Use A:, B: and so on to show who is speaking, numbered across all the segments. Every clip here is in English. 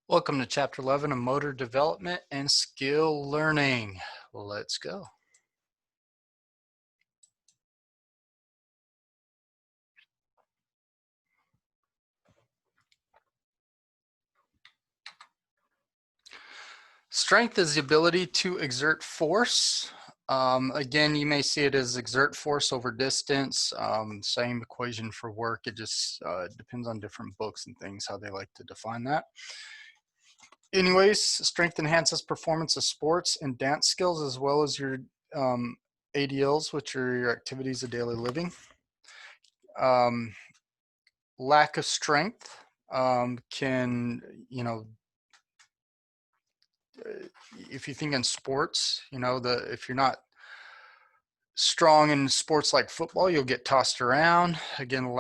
A: Welcome to Chapter 11 of Motor Development and Skill Learning. Let's go. Strength is the ability to exert force. Again, you may see it as exert force over distance. Same equation for work. It just depends on different books and things, how they like to define that. Anyways, strength enhances performance of sports and dance skills as well as your ADLs, which are your activities of daily living. Lack of strength can, if you think in sports, if you're not strong in sports like football, you'll get tossed around. Again,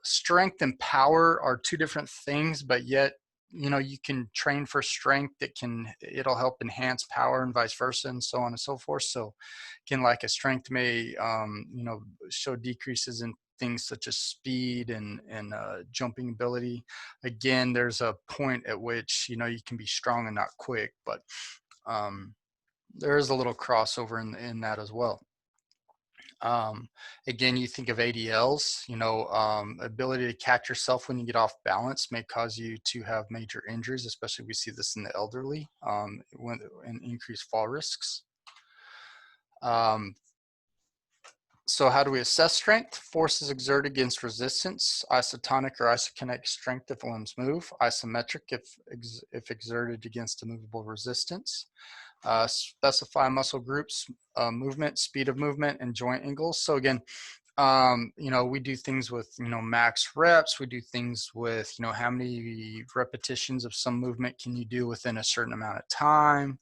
A: strength and power are two different things, but yet, you can train for strength. It'll help enhance power and vice versa, and so on and so forth. So again, like a strength may, show decreases in things such as speed and jumping ability. Again, there's a point at which, you can be strong and not quick, but there is a little crossover in that as well. Again, you think of ADLs, ability to catch yourself when you get off balance may cause you to have major injuries, especially we see this in the elderly, and increased fall risks. So how do we assess strength? Forces exerted against resistance, isotonic or isokinetic strength if limbs move, isometric if exerted against a movable resistance. Specify muscle groups, movement, speed of movement, and joint angles. So again, we do things with, max reps. We do things with, how many repetitions of some movement can you do within a certain amount of time.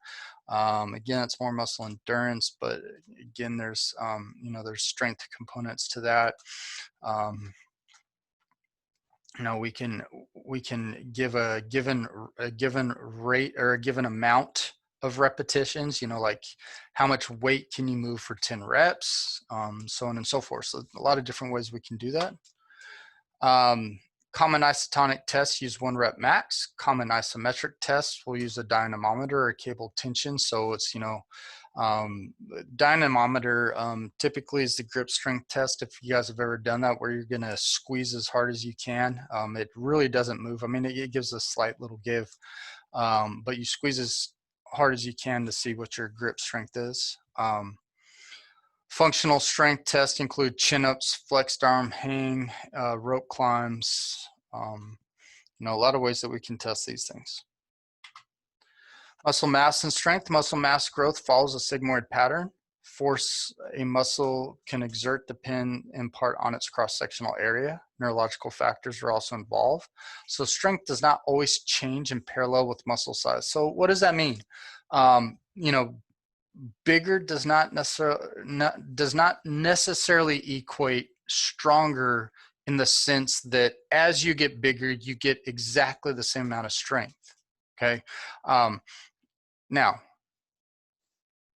A: Again, it's more muscle endurance, but again, there's, there's strength components to that. We can give a given rate or a given amount of repetitions, like how much weight can you move for 10 reps, so on and so forth. So a lot of different ways we can do that. Common isotonic tests use 1 rep max. Common isometric tests will use a dynamometer or cable tension. So it's, dynamometer typically is the grip strength test. If you guys have ever done that, where you're going to squeeze as hard as you can, it really doesn't move. I mean, it gives a slight little give, but you squeeze as hard as you can to see what your grip strength is. Functional strength tests include chin-ups, flexed arm hang, rope climbs, a lot of ways that we can test these things. Muscle mass and strength. Muscle mass growth follows a sigmoid pattern. Force a muscle can exert depend in part on its cross-sectional area. Neurological factors are also involved. So strength does not always change in parallel with muscle size. So what does that mean? Bigger does not necessarily equate stronger, in the sense that as you get bigger, you get exactly the same amount of strength. Okay. Now,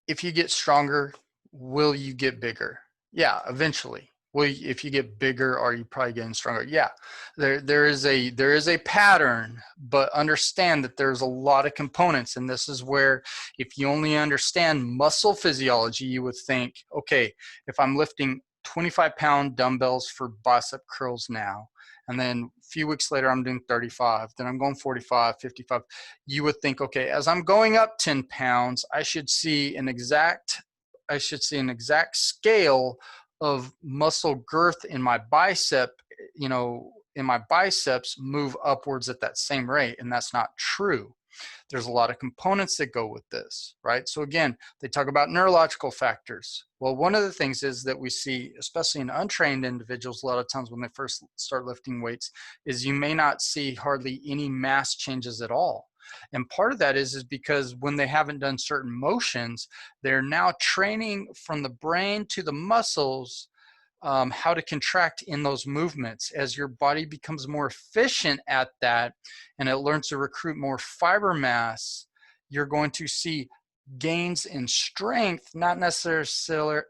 A: if you get stronger, will you get bigger? Yeah, eventually. If you get bigger, are you probably getting stronger? Yeah, there is a pattern, but understand that there's a lot of components, and this is where, if you only understand muscle physiology, you would think, okay, if I'm lifting 25-pound dumbbells for bicep curls now, and then a few weeks later I'm doing 35, then I'm going 45, 55, you would think, okay, as I'm going up 10 pounds, I should see an exact scale of muscle girth in my bicep, in my biceps move upwards at that same rate. And that's not true. There's a lot of components that go with this, right? So again, they talk about neurological factors. Well, one of the things is that we see, especially in untrained individuals, a lot of times when they first start lifting weights, is you may not see hardly any mass changes at all. And part of that is because when they haven't done certain motions, they're now training from the brain to the muscles, how to contract in those movements. As your body becomes more efficient at that and it learns to recruit more fiber mass, you're going to see gains in strength, not necessarily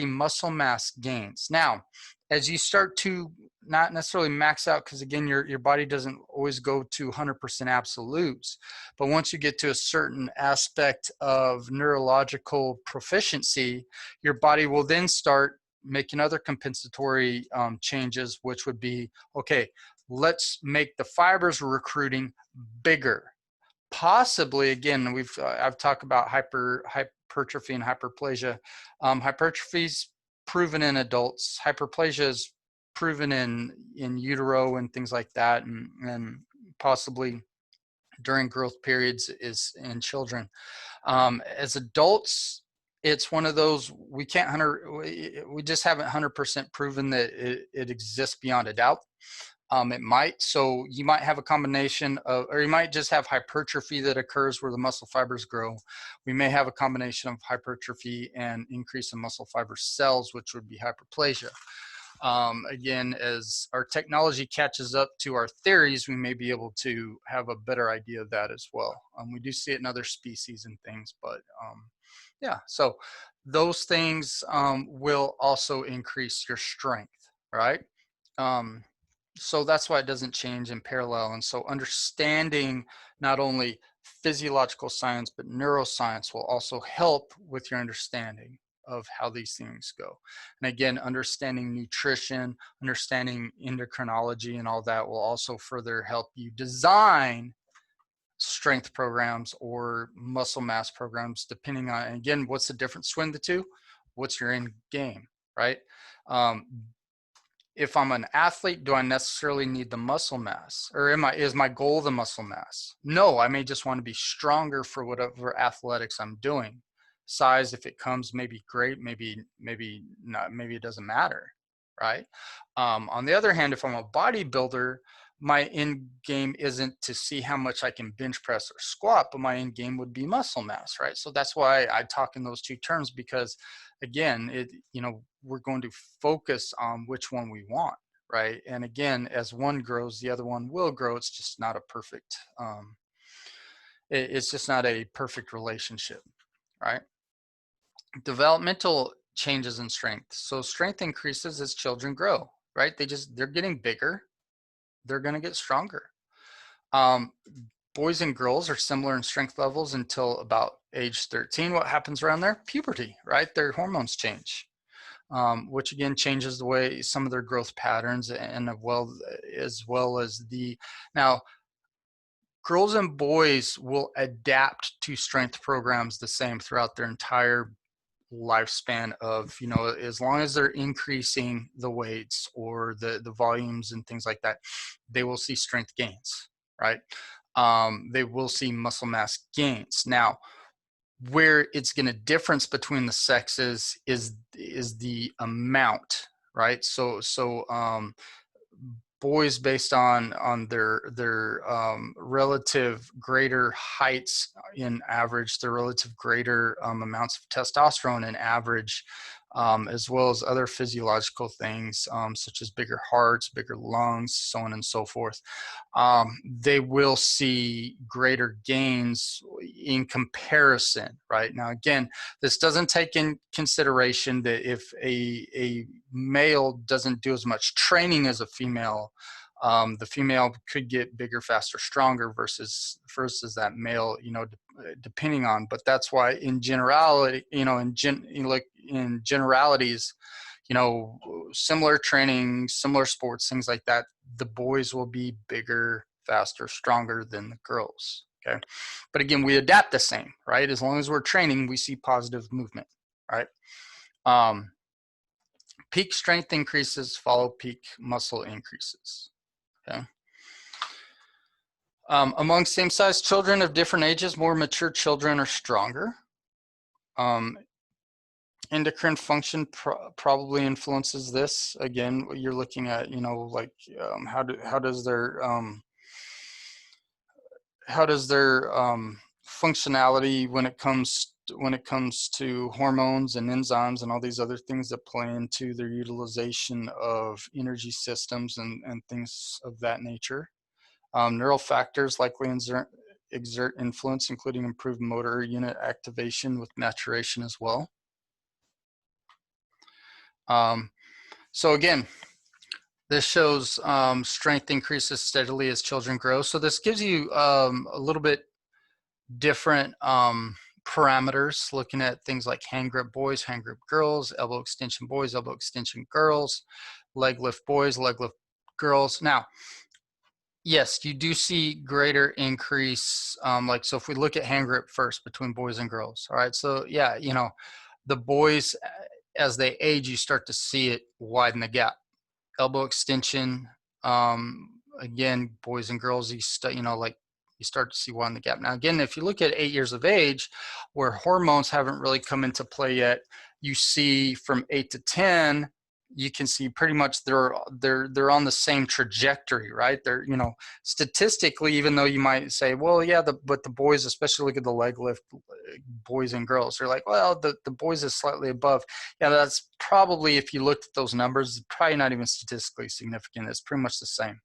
A: muscle mass gains. Now, as you start to not necessarily max out, because again, your body doesn't always go to 100% absolutes, but once you get to a certain aspect of neurological proficiency, your body will then start making other compensatory changes, which would be, okay, let's make the fibers we're recruiting bigger. Possibly, again, I've talked about hypertrophy and hyperplasia. Hypertrophy is proven in adults. Hyperplasia is proven in utero and things like that, and possibly during growth periods is in children. As adults, it's one of those we can't we just haven't 100% proven that it exists beyond a doubt. It might, so you might have a combination of, or you might just have hypertrophy that occurs where the muscle fibers grow. We may have a combination of hypertrophy and increase in muscle fiber cells, which would be hyperplasia. Again, as our technology catches up to our theories, we may be able to have a better idea of that as well. We do see it in other species and things, but yeah, so those things will also increase your strength, right? So that's why it doesn't change in parallel. And so understanding not only physiological science, but neuroscience will also help with your understanding of how these things go. And again, understanding nutrition, understanding endocrinology and all that will also further help you design strength programs or muscle mass programs, depending on, and again, what's the difference between the two? What's your end game, right? If I'm an athlete, do I necessarily need the muscle mass, or is my goal the muscle mass? No, I may just want to be stronger for whatever athletics I'm doing. Size, if it comes, maybe great, maybe not, maybe it doesn't matter, right? On the other hand, if I'm a bodybuilder, my end game isn't to see how much I can bench press or squat, but my end game would be muscle mass, right? So that's why I talk in those two terms, because again, we're going to focus on which one we want, right? And again, as one grows, the other one will grow. It's just not a perfect, it's just not a perfect relationship, right? Developmental changes in strength. So strength increases as children grow, right? They're getting bigger. They're going to get stronger. Boys and girls are similar in strength levels until about age 13. What happens around there? Puberty, right? Their hormones change. Which again changes the way some of their growth patterns, and as well as now girls and boys will adapt to strength programs the same throughout their entire lifespan of, as long as they're increasing the weights or the volumes and things like that, they will see strength gains, right? They will see muscle mass gains. Now, where it's going to difference between the sexes is the amount, right? So boys, based on their relative greater heights in average, their relative greater amounts of testosterone in average, as well as other physiological things such as bigger hearts, bigger lungs, so on and so forth, they will see greater gains in comparison, right? Now, again, this doesn't take in consideration that if a male doesn't do as much training as a female, the female could get bigger, faster, stronger versus that male, depending on. But that's why, in generality, in generalities, similar training, similar sports, things like that, the boys will be bigger, faster, stronger than the girls. Okay. But again, we adapt the same, right? As long as we're training, we see positive movement, right? Peak strength increases follow peak muscle increases. Okay. Among same-sized children of different ages, more mature children are stronger. Endocrine function probably influences this. Again, you're looking at, how does their functionality when it comes to hormones and enzymes and all these other things that play into their utilization of energy systems and things of that nature. Neural factors likely exert influence, including improved motor unit activation with maturation as well. So again, this shows strength increases steadily as children grow. So this gives you a little bit different parameters, looking at things like hand grip boys, hand grip girls, elbow extension boys, elbow extension girls, leg lift boys, leg lift girls. Now, yes, you do see greater increase. Like, so if we look at hand grip first between boys and girls, all right. So yeah, you know, the boys, as they age, you start to see it widen the gap. Elbow extension, again, boys and girls, you know, like you start to see widen the gap. Now, again, if you look at 8 years of age, where hormones haven't really come into play yet, you see from 8 to 10, you can see pretty much they're on the same trajectory, right? They're, you know, statistically, even though you might say, well, yeah, but the boys, especially look at the leg lift boys and girls, they're like, well, the boys is slightly above. Yeah, that's probably, if you looked at those numbers, probably not even statistically significant. It's pretty much the same.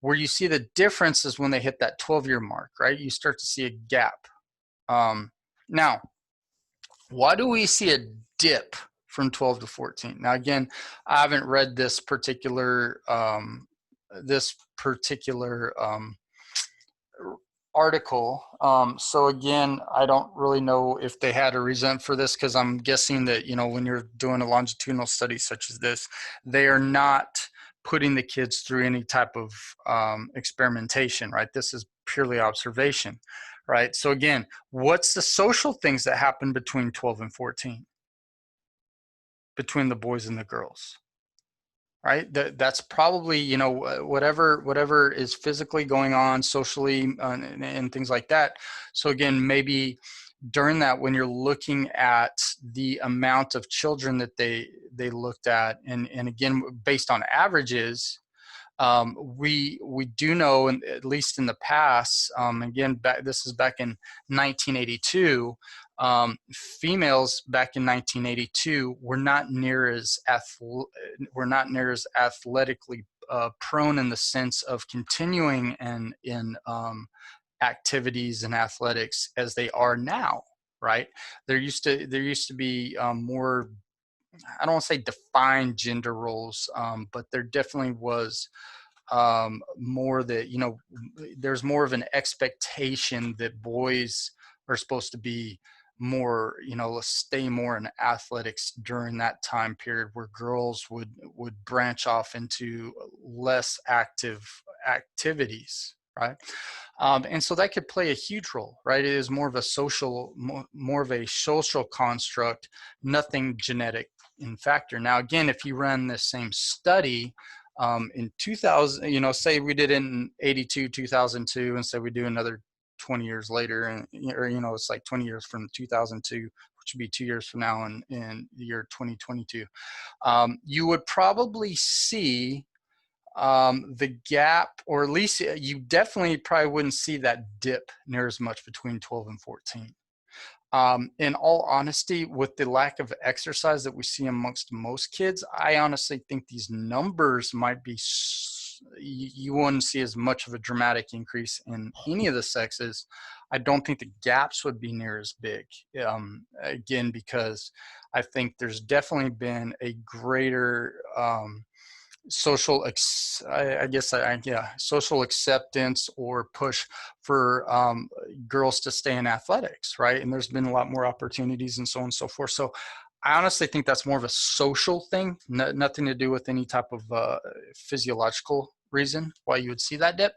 A: Where you see the difference is when they hit that 12-year mark, right? You start to see a gap. Now, why do we see a dip from 12 to 14? Now, again, I haven't read this particular article. So again, I don't really know if they had a reason for this, because I'm guessing that, you know, when you're doing a longitudinal study such as this, they are not putting the kids through any type of experimentation, right? This is purely observation, right? So again, what's the social things that happen between 12 and 14? Between the boys and the girls? Right, that's probably, you know, whatever is physically going on socially, and things like that. So again, maybe during that, when you're looking at the amount of children that they looked at, and again, based on averages, we do know, and at least in the past, again, this is back in 1982, females back in 1982 were not near as athletically prone, in the sense of continuing in activities and athletics as they are now. Right? There used to be more, I don't want to say defined gender roles, but there definitely was more that, you know, there's more of an expectation that boys are supposed to be more, you know, let's stay more in athletics during that time period, where girls would branch off into less active activities, right? And so that could play a huge role, right? It is more of a social, more of a social construct, nothing genetic in factor. Now, again, if you run the same study in 2000, you know, say we did it in 82, 2002, and say we do another 20 years later, and, or, you know, it's like 20 years from 2002, which would be 2 years from now in the year 2022, you would probably see the gap, or at least you definitely probably wouldn't see that dip near as much between 12 and 14. In all honesty, with the lack of exercise that we see amongst most kids, I honestly think these numbers might be, you wouldn't see as much of a dramatic increase in any of the sexes. I don't think the gaps would be near as big. Again, because I think there's definitely been a greater social social acceptance or push for girls to stay in athletics, right? And there's been a lot more opportunities and so on and so forth. So I honestly think that's more of a social thing, nothing to do with any type of physiological reason why you would see that dip.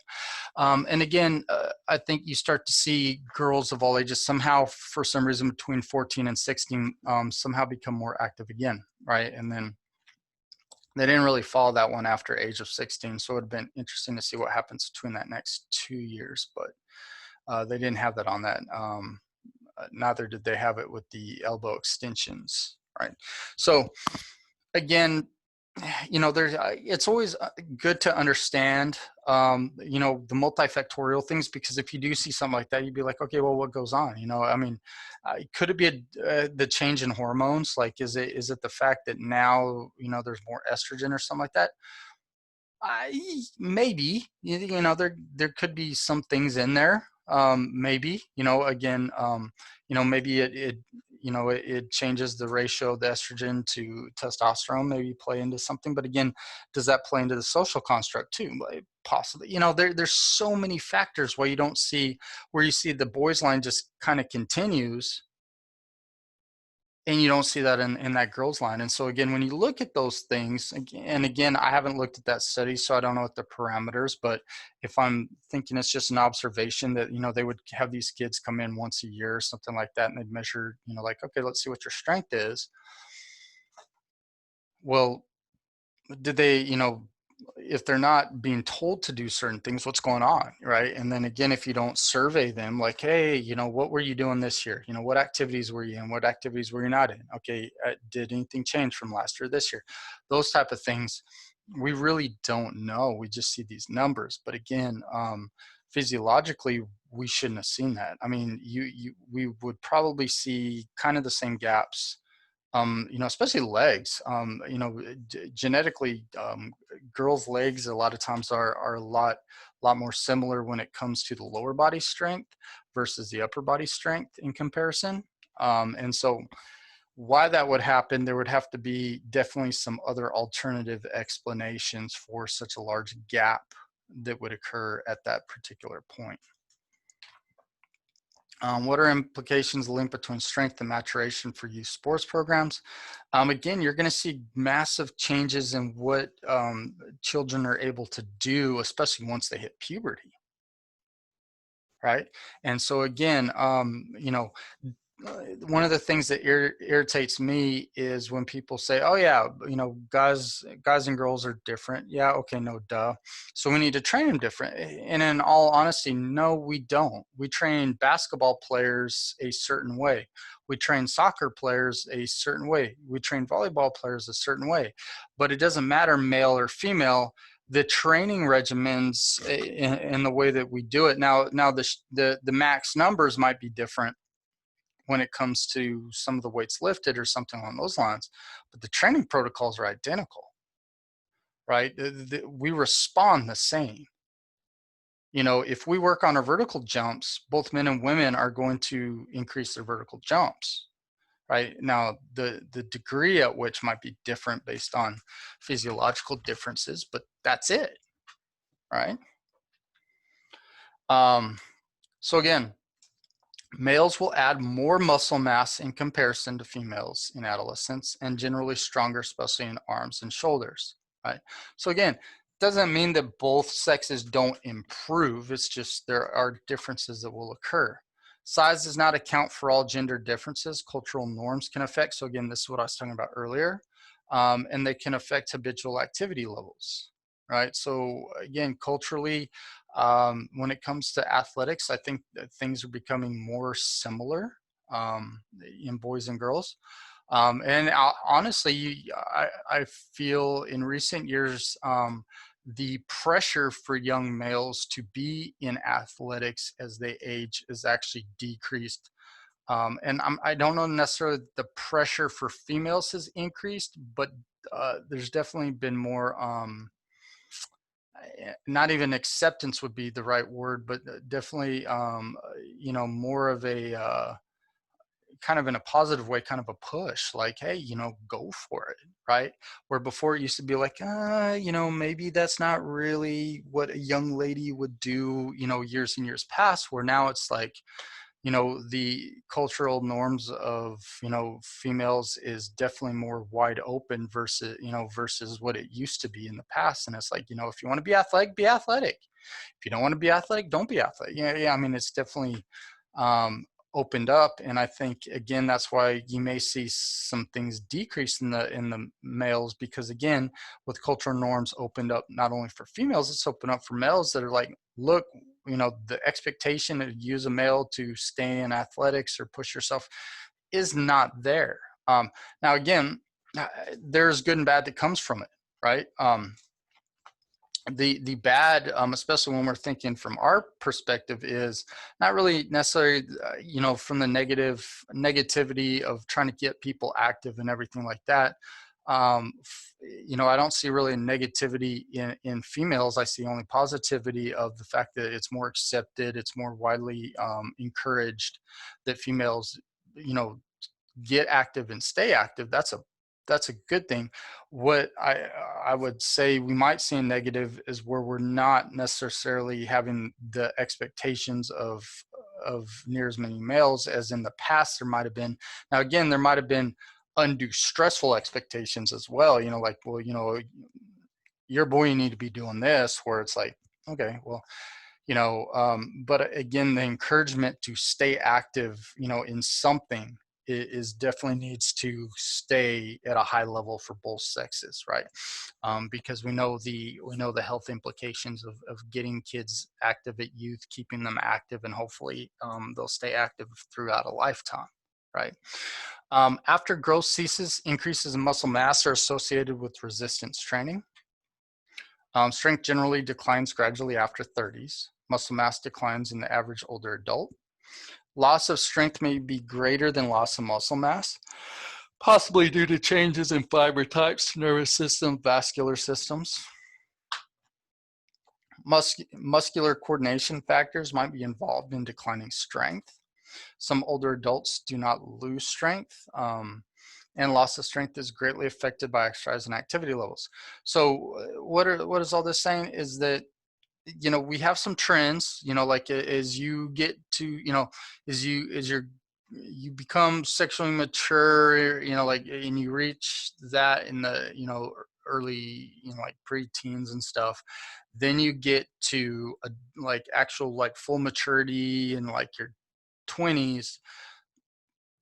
A: And again, I think you start to see girls of all ages somehow, for some reason, between 14 and 16, somehow become more active again, right? And then they didn't really follow that one after age of 16, so it would have been interesting to see what happens between that next 2 years, but they didn't have that on that. Neither did they have it with the elbow extensions, right? So again, you know, there's it's always good to understand, you know, the multifactorial things, because if you do see something like that, you'd be like, okay, well, what goes on? You know, I mean, could it be the change in hormones? Like, is it the fact that now, you know, there's more estrogen or something like that? Maybe, you know, there could be some things in there. Maybe, you know, again, you know, maybe it changes the ratio of the estrogen to testosterone, maybe play into something. But again, does that play into the social construct too? Possibly. There's so many factors why you don't see where you see the boys line just kind of continues, and you don't see that in that girls line. And so again, when you look at those things, and again, I haven't looked at that study, so I don't know what the parameters, but if I'm thinking it's just an observation that, they would have these kids come in once a year or something like that, and they'd measure, like, okay, let's see what your strength is. Well, did they, if they're not being told to do certain things, what's going on, right? And then again, if you don't survey them, like, hey, what were you doing this year? What activities were you in? What activities were you not in? Okay, did anything change from last year, this year? Those type of things, we really don't know. We just see these numbers. But again, physiologically, we shouldn't have seen that. I mean, we would probably see kind of the same gaps, especially legs. Genetically, girls' legs a lot of times are a lot more similar when it comes to the lower body strength versus the upper body strength in comparison. And so why that would happen, there would have to be definitely some other alternative explanations for such a large gap that would occur at that particular point. What are implications of the link between strength and maturation for youth sports programs? Again, you're going to see massive changes in what children are able to do, especially once they hit puberty, right? And so again, one of the things that irritates me is when people say, oh yeah, guys and girls are different. Yeah, okay, no, duh. So we need to train them different. And in all honesty, no, we don't. We train basketball players a certain way. We train soccer players a certain way. We train volleyball players a certain way. But it doesn't matter male or female. The training regimens in the way that we do it now the max numbers might be different when it comes to some of the weights lifted or something along those lines, but the training protocols are identical, right? We respond the same. If we work on our vertical jumps, both men and women are going to increase their vertical jumps, right? Now, the degree at which might be different based on physiological differences, but that's it, right? So again, males will add more muscle mass in comparison to females in adolescence, and generally stronger, especially in arms and shoulders, right? So again, doesn't mean that both sexes don't improve. It's just there are differences that will occur. Size does not account for all gender differences. Cultural norms can affect. So again, this is what I was talking about earlier. And they can affect habitual activity levels, right? So again, culturally, when it comes to athletics, I think that things are becoming more similar in boys and girls. And honestly, I feel in recent years, the pressure for young males to be in athletics as they age is actually decreased. And I don't know necessarily the pressure for females has increased, but there's definitely been more not even acceptance would be the right word, but definitely, more of a kind of in a positive way, kind of a push, like, hey, go for it, right? Where before it used to be like, maybe that's not really what a young lady would do, years and years past, where now it's like, the cultural norms of, females is definitely more wide open versus what it used to be in the past. And it's like, if you want to be athletic, be athletic. If you don't want to be athletic, don't be athletic. Yeah. I mean, it's definitely opened up. And I think, again, that's why you may see some things decrease in the males, because again, with cultural norms opened up, not only for females, it's opened up for males that are like, look, the expectation to use a male to stay in athletics or push yourself is not there. Now, again, there's good and bad that comes from it, right? The bad, especially when we're thinking from our perspective, is not really necessarily, from the negativity of trying to get people active and everything like that. I don't see really negativity in females. I see only positivity of the fact that it's more accepted, it's more widely encouraged that females, get active and stay active, that's a good thing. What I would say we might see a negative is where we're not necessarily having the expectations of near as many males as in the past there might have been. Now again, there might have been undue stressful expectations as well, you know, like, well, you know, your boy, you need to be doing this, where it's like, okay, well, you know, but again, the encouragement to stay active, you know, in something is definitely needs to stay at a high level for both sexes, right? Because we know the health implications of getting kids active at youth, keeping them active, and hopefully they'll stay active throughout a lifetime, right? After growth ceases, increases in muscle mass are associated with resistance training. Strength generally declines gradually after 30s. Muscle mass declines in the average older adult. Loss of strength may be greater than loss of muscle mass, possibly due to changes in fiber types, nervous system, vascular systems. Muscular coordination factors might be involved in declining strength. Some older adults do not lose strength, and loss of strength is greatly affected by exercise and activity levels. So what is all this saying is that, you know, we have some trends, you know, like as you get to, you know, as you become sexually mature, you know, like, and you reach that in the, you know, early, you know, like pre-teens and stuff, then you get to like actual like full maturity in like your 20s.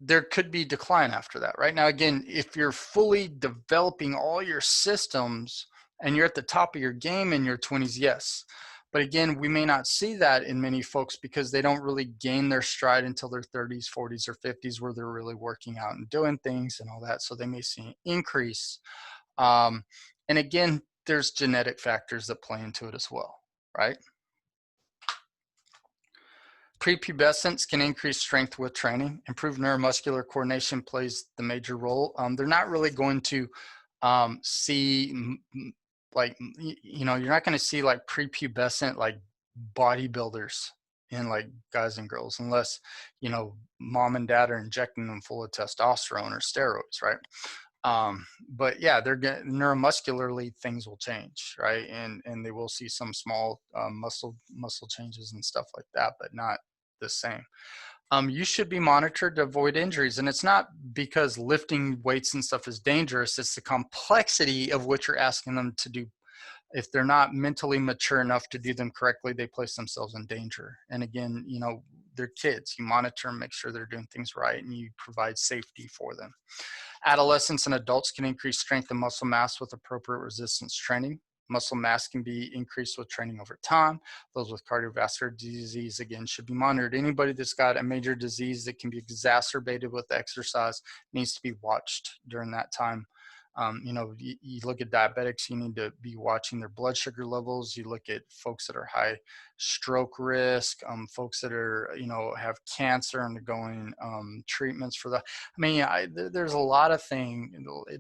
A: There could be decline after that. Right now, again, if you're fully developing all your systems and you're at the top of your game in your 20s, yes. But again, we may not see that in many folks because they don't really gain their stride until their 30s, 40s, or 50s, where they're really working out and doing things and all that. So they may see an increase. And again, there's genetic factors that play into it as well, right? Prepubescence can increase strength with training. Improved neuromuscular coordination plays the major role. They're not really going to see like, you know, you're not going to see like prepubescent like bodybuilders in like guys and girls unless, you know, mom and dad are injecting them full of testosterone or steroids, right? But yeah, they're getting neuromuscularly, things will change, right? And they will see some small muscle changes and stuff like that, but not the same. You should be monitored to avoid injuries, and it's not because lifting weights and stuff is dangerous. It's the complexity of what you're asking them to do. If they're not mentally mature enough to do them correctly, they place themselves in danger. And again, you know, they're kids. You monitor them, make sure they're doing things right, and you provide safety for them. Adolescents and adults can increase strength and muscle mass with appropriate resistance training. Muscle mass can be increased with training over time. Those with cardiovascular disease, again, should be monitored. Anybody that's got a major disease that can be exacerbated with exercise needs to be watched during that time. You know, you look at diabetics, you need to be watching their blood sugar levels. You look at folks that are high stroke risk, folks that are, you know, have cancer undergoing treatments for that. I mean, there's a lot of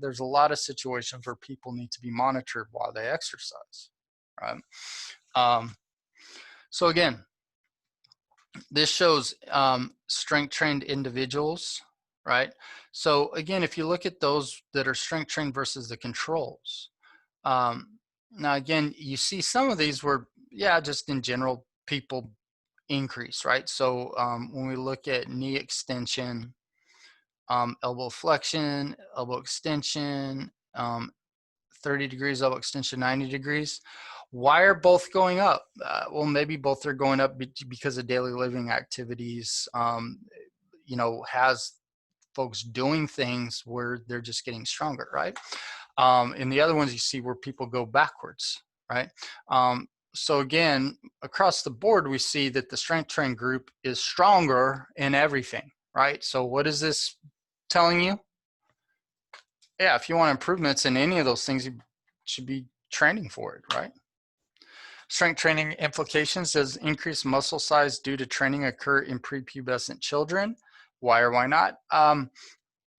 A: there's a lot of situations where people need to be monitored while they exercise, right? So again, this shows strength trained individuals, right? So again, if you look at those that are strength trained versus the controls, now again, you see some of these where, yeah, just in general, people increase, right? So when we look at knee extension, elbow flexion, elbow extension, 30 degrees elbow extension, 90 degrees. Why are both going up? Well, maybe both are going up because of daily living activities, you know, has folks doing things where they're just getting stronger, right? And the other ones you see where people go backwards, right? So again, across the board, we see that the strength train group is stronger in everything, right? So what is this telling you? Yeah, if you want improvements in any of those things, you should be training for it, right? Strength training implications: does increased muscle size due to training occur in prepubescent children? Why or why not?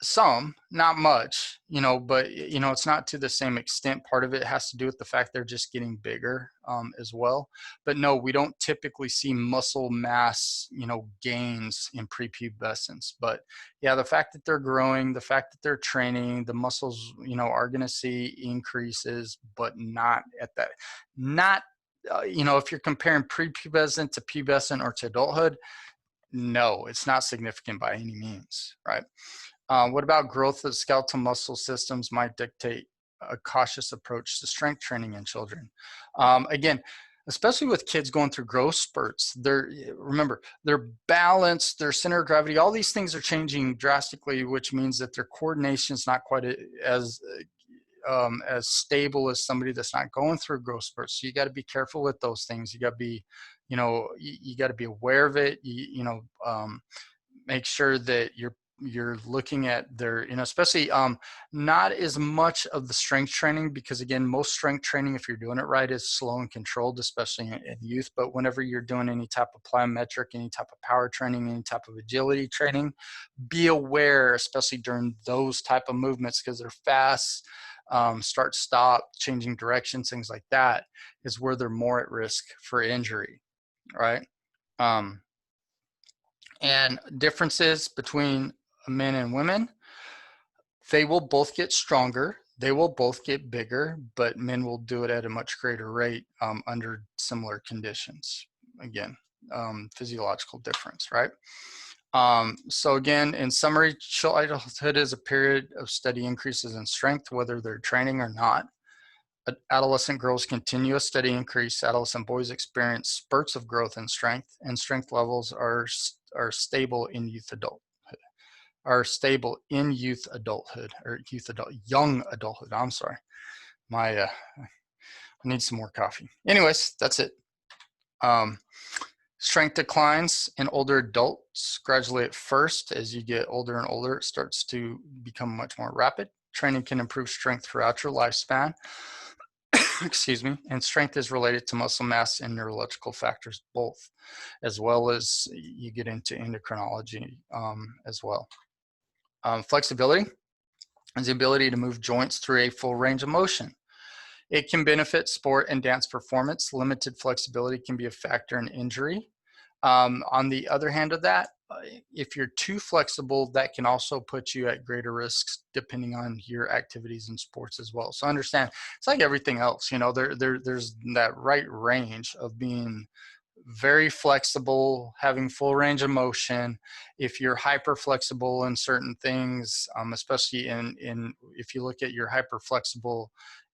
A: Some, not much, but it's not to the same extent. Part of it has to do with the fact they're just getting bigger as well. But no, we don't typically see muscle mass, gains in prepubescence. But yeah, the fact that they're growing, the fact that they're training, the muscles, are going to see increases, but not at that, not, if you're comparing prepubescent to pubescent or to adulthood, no, it's not significant by any means, right? What about growth of skeletal muscle systems might dictate a cautious approach to strength training in children? Again, especially with kids going through growth spurts, remember, their balance, their center of gravity, all these things are changing drastically, which means that their coordination is not quite as stable as somebody that's not going through growth spurts. So you got to be careful with those things. You got to be, you got to be aware of it. Make sure that you're looking at their, especially not as much of the strength training, because again, most strength training, if you're doing it right, is slow and controlled, especially in youth. But whenever you're doing any type of plyometric, any type of power training, any type of agility training, be aware, especially during those type of movements, because they're fast, start, stop, changing directions, things like that, is where they're more at risk for injury, right? And differences between men and women, they will both get stronger, they will both get bigger, but men will do it at a much greater rate under similar conditions. Again, physiological difference, right? So again, in summary, childhood is a period of steady increases in strength, whether they're training or not. Adolescent girls continue a steady increase. Adolescent boys experience spurts of growth and strength levels are stable in youth adulthood. Young adulthood. I'm sorry. I need some more coffee. Anyways, that's it. Strength declines in older adults gradually at first. As you get older and older, it starts to become much more rapid. Training can improve strength throughout your lifespan. Excuse me. And strength is related to muscle mass and neurological factors both, as well as you get into endocrinology as well. Flexibility is the ability to move joints through a full range of motion. It can benefit sport and dance performance. Limited flexibility can be a factor in injury. On the other hand of that, if you're too flexible, that can also put you at greater risks depending on your activities in sports as well. So understand, it's like everything else, there's that right range of being very flexible, having full range of motion. If you're hyper flexible in certain things, especially if you look at your hyper flexible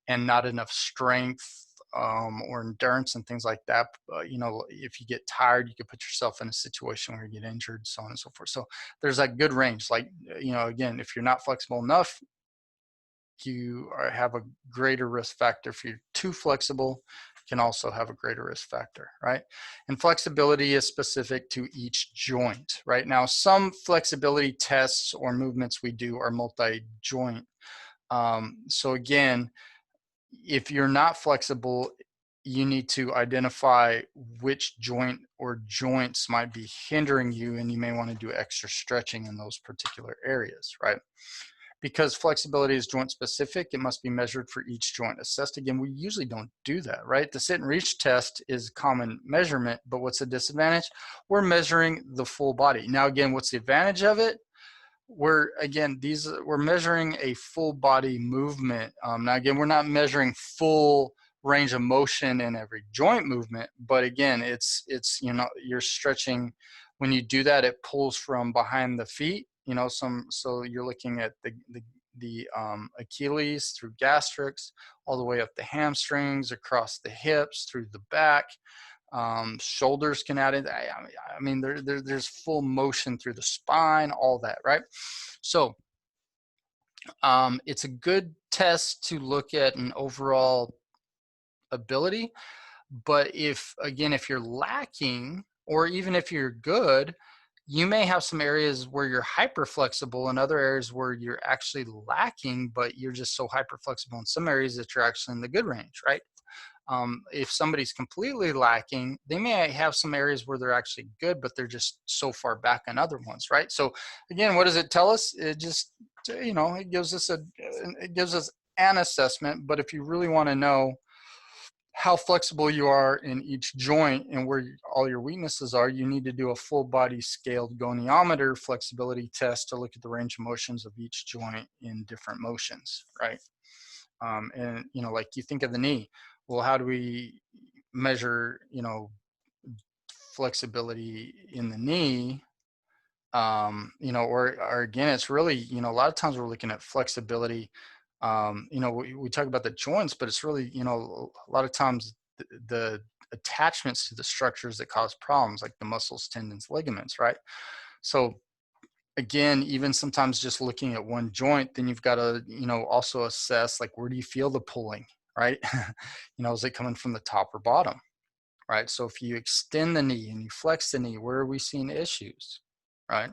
A: and not enough strength or endurance and things like that, if you get tired, you could put yourself in a situation where you get injured, so on and so forth. So there's that good range. Like, again, if you're not flexible enough, you have a greater risk factor. If you're too flexible, can also have a greater risk factor, right? And flexibility is specific to each joint, right? Now, some flexibility tests or movements we do are multi-joint. So again, if you're not flexible, you need to identify which joint or joints might be hindering you, and you may want to do extra stretching in those particular areas, right? Because flexibility is joint specific, it must be measured for each joint assessed. Again, we usually don't do that, right? The sit and reach test is common measurement, but what's the disadvantage? We're measuring the full body. Now, again, what's the advantage of it? We're measuring a full body movement. Now, again, we're not measuring full range of motion in every joint movement, but again, it's you're stretching. When you do that, it pulls from behind the feet. So you're looking at the Achilles through gastrix, all the way up the hamstrings, across the hips, through the back. Shoulders can add in. I mean, there's full motion through the spine, all that, right? So it's a good test to look at an overall ability. But if you're lacking, or even if you're good, you may have some areas where you're hyper flexible and other areas where you're actually lacking, but you're just so hyper flexible in some areas that you're actually in the good range, right? If somebody's completely lacking, they may have some areas where they're actually good, but they're just so far back on other ones, right? So again, what does it tell us? It just you know, it gives us an assessment. But if you really want to know how flexible you are in each joint and where all your weaknesses are, you need to do a full body scaled goniometer flexibility test to look at the range of motions of each joint in different motions, right? And, you know, like you think of the knee. Well, how do we measure, you know, flexibility in the knee? You know, or again, it's really, you know, a lot of times we're looking at flexibility. You know, we talk about the joints, but it's really, you know, a lot of times the attachments to the structures that cause problems, like the muscles, tendons, ligaments, right? So again, even sometimes just looking at one joint, then you've got to, you know, also assess, like, where do you feel the pulling, right? You know, is it coming from the top or bottom, right? So if you extend the knee and you flex the knee, where are we seeing issues, right?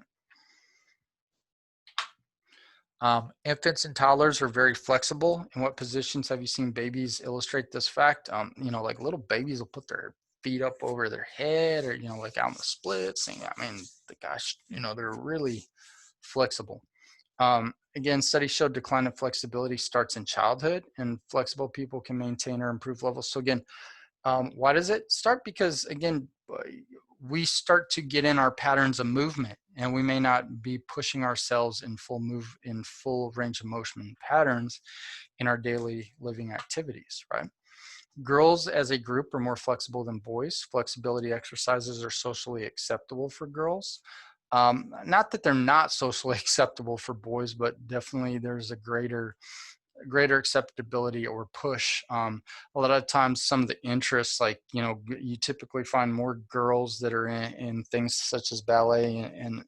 A: Infants and toddlers are very flexible. In what positions have you seen babies illustrate this fact? You know, like little babies will put their feet up over their head, or, you know, like out in the splits. And I mean, the gosh, you know, they're really flexible. Again, studies showed decline in flexibility starts in childhood, and flexible people can maintain or improve levels. So again, why does it start? Because again, we start to get in our patterns of movement, and we may not be pushing ourselves in full range of motion patterns in our daily living activities, right? Girls as a group are more flexible than boys. Flexibility exercises are socially acceptable for girls. Not that they're not socially acceptable for boys, but definitely there's a greater acceptability or push. A lot of times some of the interests, like, you know, you typically find more girls that are in things such as ballet and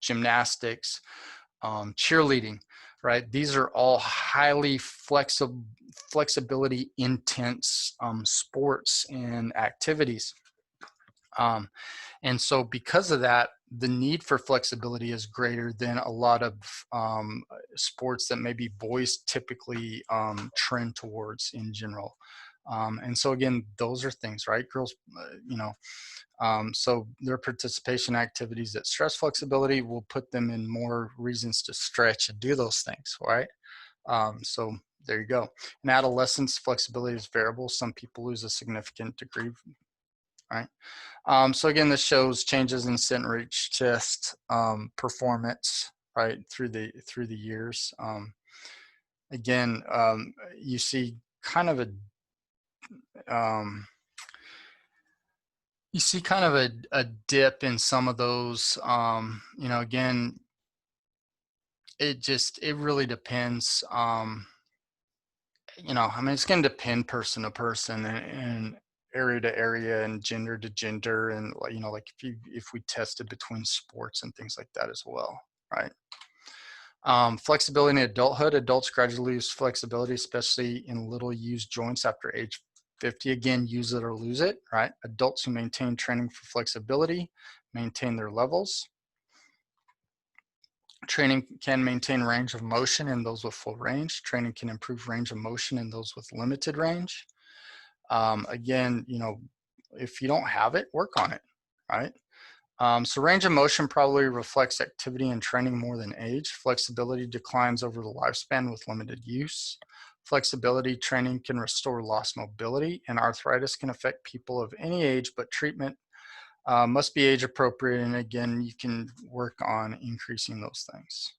A: gymnastics, cheerleading, right? These are all highly flexibility intense sports and activities. And so because of that, the need for flexibility is greater than a lot of sports that maybe boys typically trend towards in general. And so again, those are things, right? Girls, you know, so their participation activities that stress flexibility will put them in more reasons to stretch and do those things, right? So there you go. In adolescence, flexibility is variable. Some people lose a significant degree, right? So again, this shows changes in sit and reach chest performance, right, through the years. Again, you see kind of um, a dip in some of those. You know, again, it really depends. You know, I mean, it's going to depend person to person and area to area and gender to gender, and, you know, like if we tested between sports and things like that as well, right? Flexibility in adulthood. Adults gradually lose flexibility, especially in little used joints after age 50. Again, use it or lose it, right? Adults who maintain training for flexibility maintain their levels. Training can maintain range of motion in those with full range. Training can improve range of motion in those with limited range. Again, you know, if you don't have it, work on it, right? So range of motion probably reflects activity and training more than age. Flexibility declines over the lifespan with limited use. Flexibility training can restore lost mobility, and arthritis can affect people of any age, but treatment must be age appropriate. And again, you can work on increasing those things.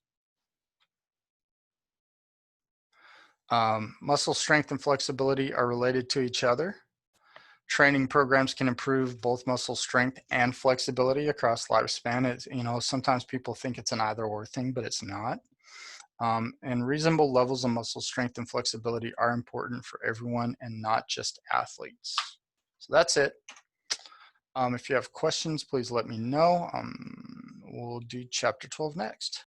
A: Muscle strength and flexibility are related to each other. Training programs can improve both muscle strength and flexibility across lifespan. It's, you know, sometimes people think it's an either or thing, but it's not. And reasonable levels of muscle strength and flexibility are important for everyone and not just athletes. So that's it. If you have questions, please let me know. We'll do chapter 12 next.